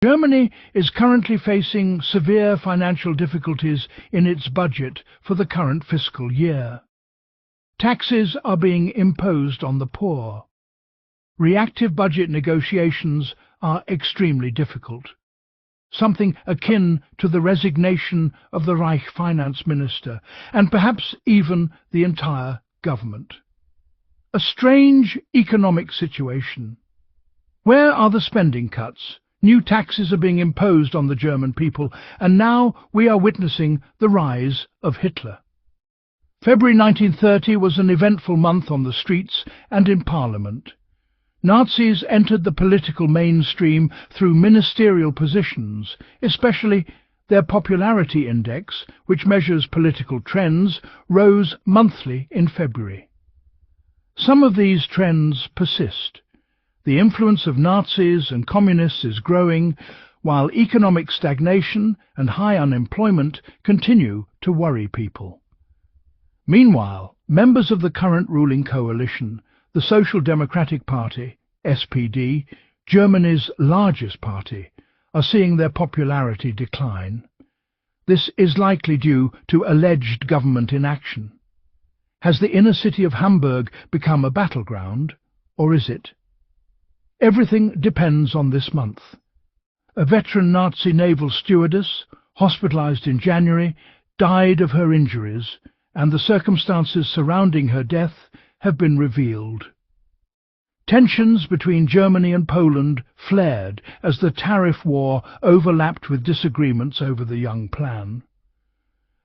Germany is currently facing severe financial difficulties in its budget for the current fiscal year. Taxes are being imposed on the poor. Reactive budget negotiations are extremely difficult, something akin to the resignation of the Reich finance minister, and perhaps even the entire government. A strange economic situation. Where are the spending cuts? New taxes are being imposed on the German people, and now we are witnessing the rise of Hitler. February 1930 was an eventful month on the streets and in Parliament. Nazis entered the political mainstream through ministerial positions, especially their popularity index, which measures political trends, rose monthly in February. Some of these trends persist. The influence of Nazis and communists is growing, while economic stagnation and high unemployment continue to worry people. Meanwhile, members of the current ruling coalition, the Social Democratic Party, SPD, Germany's largest party, are seeing their popularity decline. This is likely due to alleged government inaction. Has the inner city of Hamburg become a battleground, or is it? Everything depends on this month. A veteran Nazi naval stewardess, hospitalized in January, died of her injuries, and the circumstances surrounding her death have been revealed. Tensions between Germany and Poland flared as the tariff war overlapped with disagreements over the Young Plan.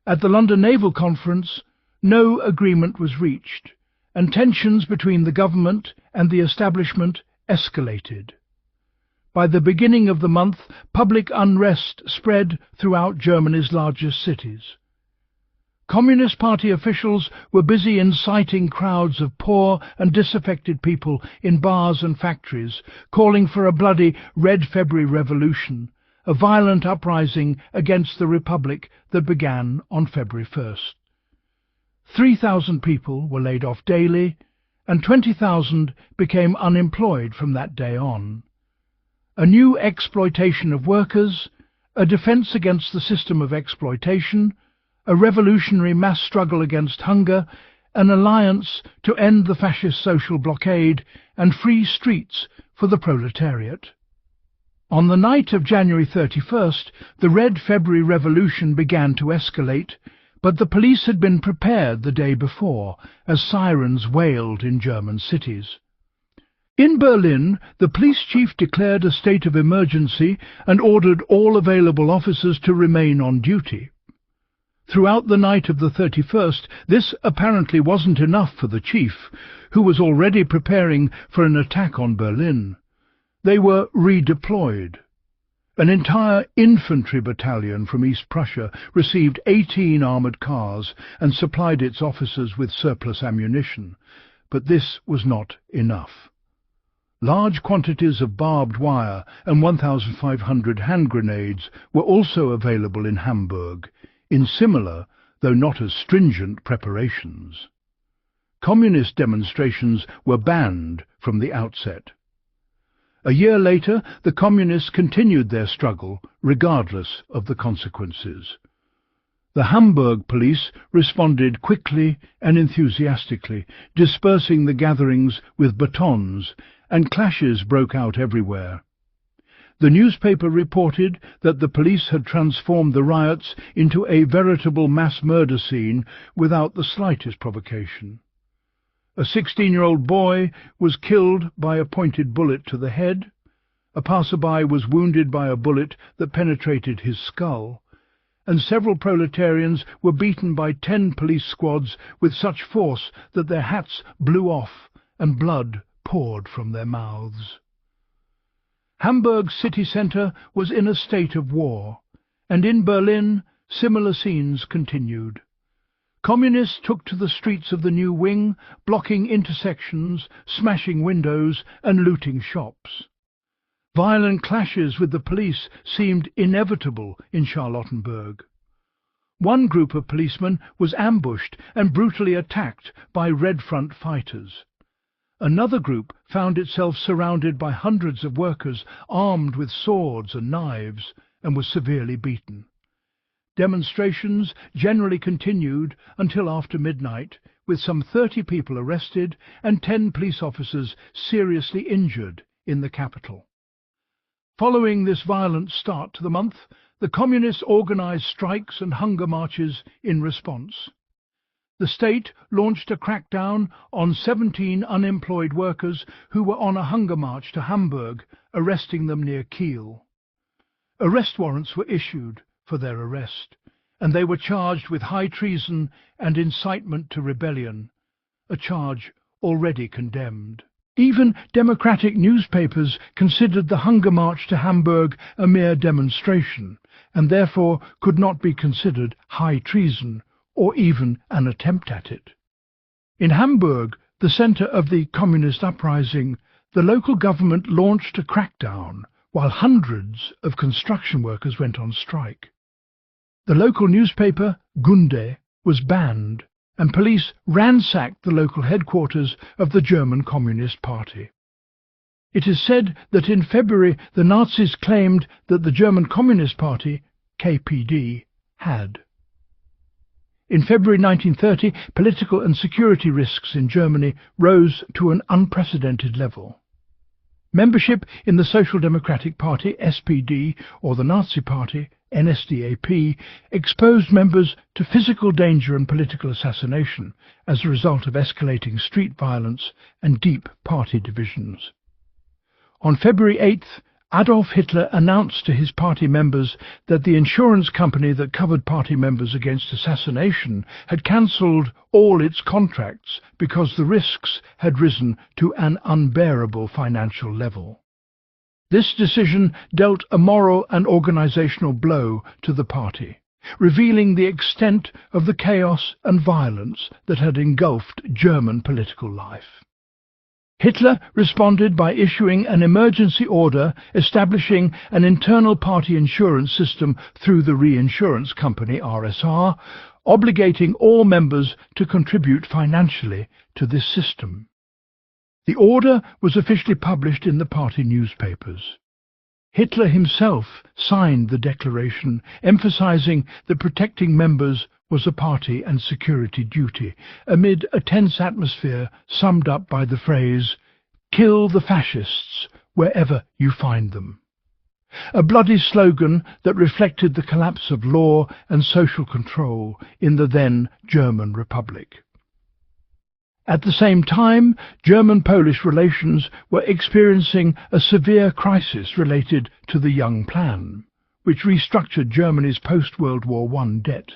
At the London Naval Conference, no agreement was reached, and tensions between the government and the establishment escalated. By the beginning of the month, public unrest spread throughout Germany's largest cities. Communist Party officials were busy inciting crowds of poor and disaffected people in bars and factories, calling for a bloody Red February revolution, a violent uprising against the Republic that began on February 1st. 3,000 people were laid off daily, and 20,000 became unemployed from that day on. A new exploitation of workers, a defense against the system of exploitation, a revolutionary mass struggle against hunger, an alliance to end the fascist social blockade, and free streets for the proletariat. On the night of January 31st, the Red February Revolution began to escalate, but the police had been prepared the day before, as sirens wailed in German cities. In Berlin, the police chief declared a state of emergency and ordered all available officers to remain on duty. Throughout the night of the 31st, this apparently wasn't enough for the chief, who was already preparing for an attack on Berlin. They were redeployed. An entire infantry battalion from East Prussia received 18 armoured cars and supplied its officers with surplus ammunition, but this was not enough. Large quantities of barbed wire and 1,500 hand grenades were also available in Hamburg, in similar, though not as stringent, preparations. Communist demonstrations were banned from the outset. A year later, the Communists continued their struggle, regardless of the consequences. The Hamburg police responded quickly and enthusiastically, dispersing the gatherings with batons, and clashes broke out everywhere. The newspaper reported that the police had transformed the riots into a veritable mass murder scene without the slightest provocation. A 16-year-old boy was killed by a pointed bullet to the head, a passerby was wounded by a bullet that penetrated his skull, and several proletarians were beaten by 10 police squads with such force that their hats blew off and blood poured from their mouths. Hamburg's city centre was in a state of war, and in Berlin similar scenes continued. Communists took to the streets of the new wing, blocking intersections, smashing windows and looting shops. Violent clashes with the police seemed inevitable in Charlottenburg. One group of policemen was ambushed and brutally attacked by Red Front fighters. Another group found itself surrounded by hundreds of workers armed with swords and knives and was severely beaten. Demonstrations generally continued until after midnight, with some 30 people arrested and 10 police officers seriously injured in the capital. Following this violent start to the month, the communists organized strikes and hunger marches in response. The state launched a crackdown on 17 unemployed workers who were on a hunger march to Hamburg, arresting them near Kiel. Arrest warrants were issued for their arrest, and they were charged with high treason and incitement to rebellion, a charge already condemned. Even democratic newspapers considered the hunger march to Hamburg a mere demonstration, and therefore could not be considered high treason, or even an attempt at it. In Hamburg, the centre of the communist uprising, the local government launched a crackdown, while hundreds of construction workers went on strike. The local newspaper, Gunde, was banned, and police ransacked the local headquarters of the German Communist Party. It is said that in February the Nazis claimed that the German Communist Party, KPD, had. In February 1930, political and security risks in Germany rose to an unprecedented level. Membership in the Social Democratic Party, SPD, or the Nazi Party, NSDAP, exposed members to physical danger and political assassination as a result of escalating street violence and deep party divisions. On February 8th, Adolf Hitler announced to his party members that the insurance company that covered party members against assassination had cancelled all its contracts because the risks had risen to an unbearable financial level. This decision dealt a moral and organizational blow to the party, revealing the extent of the chaos and violence that had engulfed German political life. Hitler responded by issuing an emergency order establishing an internal party insurance system through the reinsurance company RSR, obligating all members to contribute financially to this system. The order was officially published in the party newspapers. Hitler himself signed the declaration, emphasizing that protecting members was a party and security duty, amid a tense atmosphere summed up by the phrase, "Kill the fascists wherever you find them," a bloody slogan that reflected the collapse of law and social control in the then German Republic. At the same time, German-Polish relations were experiencing a severe crisis related to the Young Plan, which restructured Germany's post-World War I debt.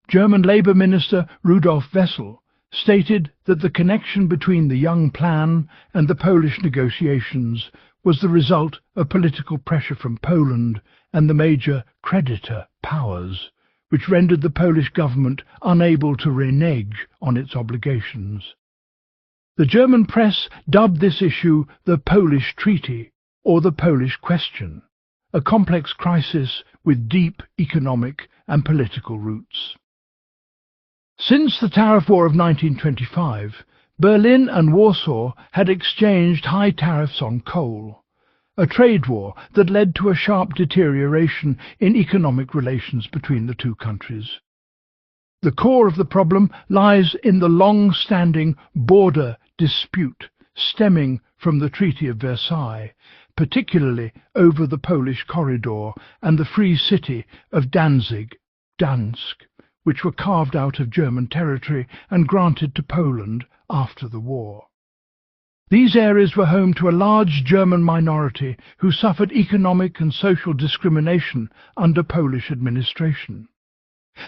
German Labour Minister Rudolf Wessel stated that the connection between the Young Plan and the Polish negotiations was the result of political pressure from Poland and the major creditor powers, which rendered the Polish government unable to renege on its obligations. The German press dubbed this issue the Polish Treaty, or the Polish Question, a complex crisis with deep economic and political roots. Since the Tariff War of 1925, Berlin and Warsaw had exchanged high tariffs on coal, a trade war that led to a sharp deterioration in economic relations between the two countries. The core of the problem lies in the long-standing border dispute stemming from the Treaty of Versailles, particularly over the Polish corridor and the free city of Danzig, Gdansk, which were carved out of German territory and granted to Poland after the war. These areas were home to a large German minority who suffered economic and social discrimination under Polish administration.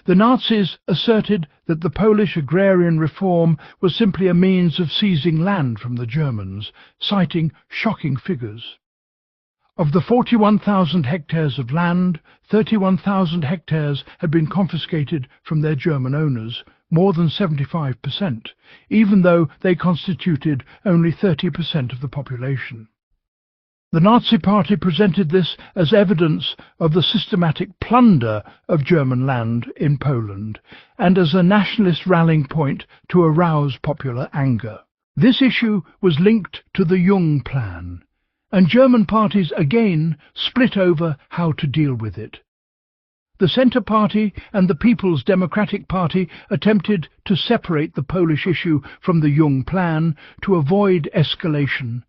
The Nazis asserted that the Polish agrarian reform was simply a means of seizing land from the Germans, citing shocking figures. Of the 41,000 hectares of land, 31,000 hectares had been confiscated from their German owners, more than 75%, even though they constituted only 30% of the population. The Nazi Party presented this as evidence of the systematic plunder of German land in Poland, and as a nationalist rallying point to arouse popular anger. This issue was linked to the Jung Plan, and German parties again split over how to deal with it. The Centre Party and the People's Democratic Party attempted to separate the Polish issue from the Jung Plan to avoid escalation,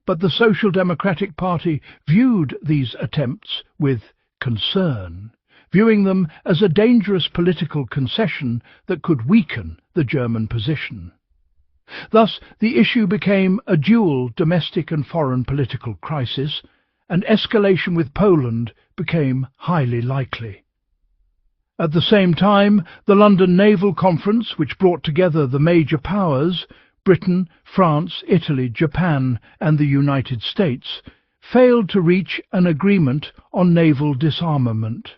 but the Social Democratic Party viewed these attempts with concern, viewing them as a dangerous political concession that could weaken the German position. Thus, the issue became a dual domestic and foreign political crisis, and escalation with Poland became highly likely. At the same time, the London Naval Conference, which brought together the major powers, Britain, France, Italy, Japan and the United States, failed to reach an agreement on naval disarmament.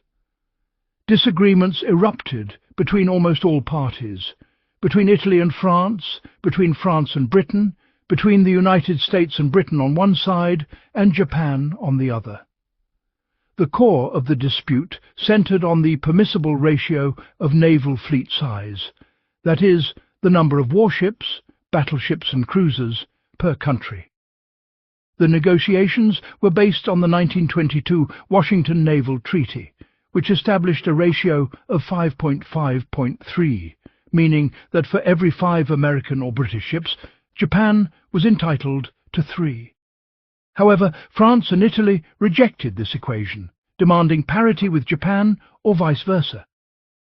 Disagreements erupted between almost all parties, between Italy and France, between France and Britain, between the United States and Britain on one side and Japan on the other. The core of the dispute centered on the permissible ratio of naval fleet size, that is, the number of warships, battleships and cruisers per country. The negotiations were based on the 1922 Washington Naval Treaty, which established a ratio of 5.5.3, meaning that for every 5 American or British ships, Japan was entitled to 3. However, France and Italy rejected this equation, demanding parity with Japan or vice versa.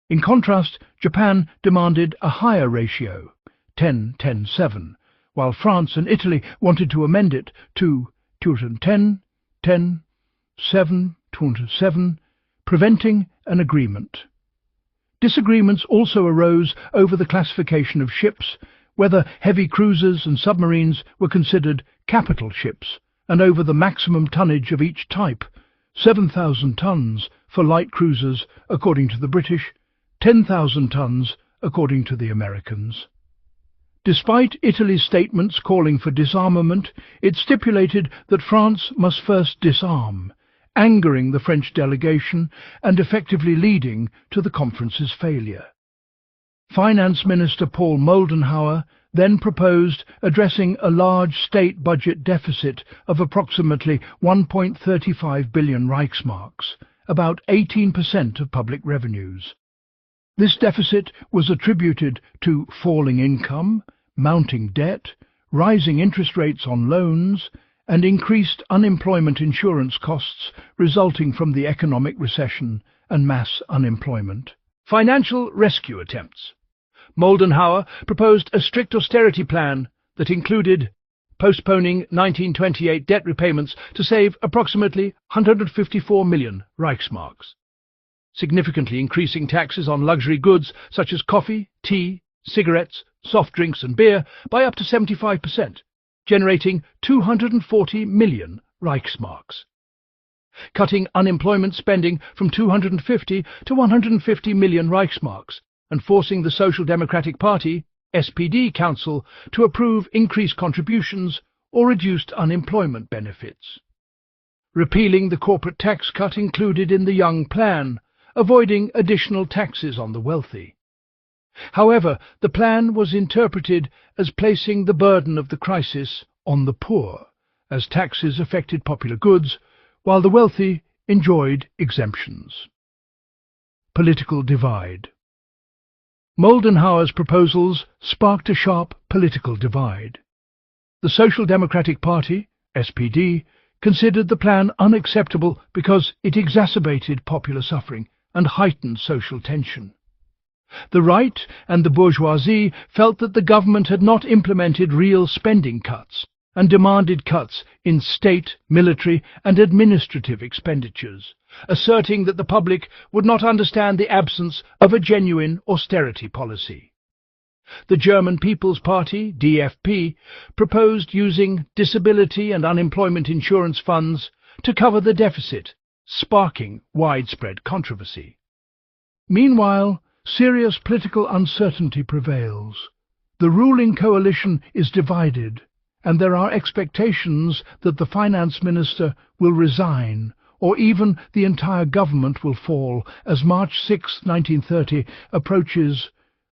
In contrast, Japan demanded a higher ratio, 10-10-7, while France and Italy wanted to amend it to 210, 10, 7, 207, preventing an agreement. Disagreements also arose over the classification of ships, whether heavy cruisers and submarines were considered capital ships, and over the maximum tonnage of each type, 7,000 tons for light cruisers according to the British, 10,000 tons according to the Americans. Despite Italy's statements calling for disarmament, it stipulated that France must first disarm, angering the French delegation and effectively leading to the conference's failure. Finance Minister Paul Moldenhauer then proposed addressing a large state budget deficit of approximately 1.35 billion Reichsmarks, about 18% of public revenues. This deficit was attributed to falling income, mounting debt, rising interest rates on loans, and increased unemployment insurance costs resulting from the economic recession and mass unemployment. Financial rescue attempts. Moldenhauer proposed a strict austerity plan that included postponing 1928 debt repayments to save approximately 154 million Reichsmarks, significantly increasing taxes on luxury goods such as coffee, tea, cigarettes, soft drinks and beer by up to 75%, generating 240 million Reichsmarks. Cutting unemployment spending from 250 to 150 million Reichsmarks, and forcing the Social Democratic Party, SPD Council, to approve increased contributions or reduced unemployment benefits. Repealing the corporate tax cut included in the Jung Plan, avoiding additional taxes on the wealthy. However, the plan was interpreted as placing the burden of the crisis on the poor, as taxes affected popular goods, while the wealthy enjoyed exemptions. Political divide. Moldenhauer's proposals sparked a sharp political divide. The Social Democratic Party, SPD, considered the plan unacceptable because it exacerbated popular suffering and heightened social tension. The right and the bourgeoisie felt that the government had not implemented real spending cuts and demanded cuts in state, military and administrative expenditures, asserting that the public would not understand the absence of a genuine austerity policy. The German People's Party, DFP, proposed using disability and unemployment insurance funds to cover the deficit, sparking widespread controversy. Meanwhile, serious political uncertainty prevails. The ruling coalition is divided, and there are expectations that the finance minister will resign, or even the entire government will fall as March 6, 1930 approaches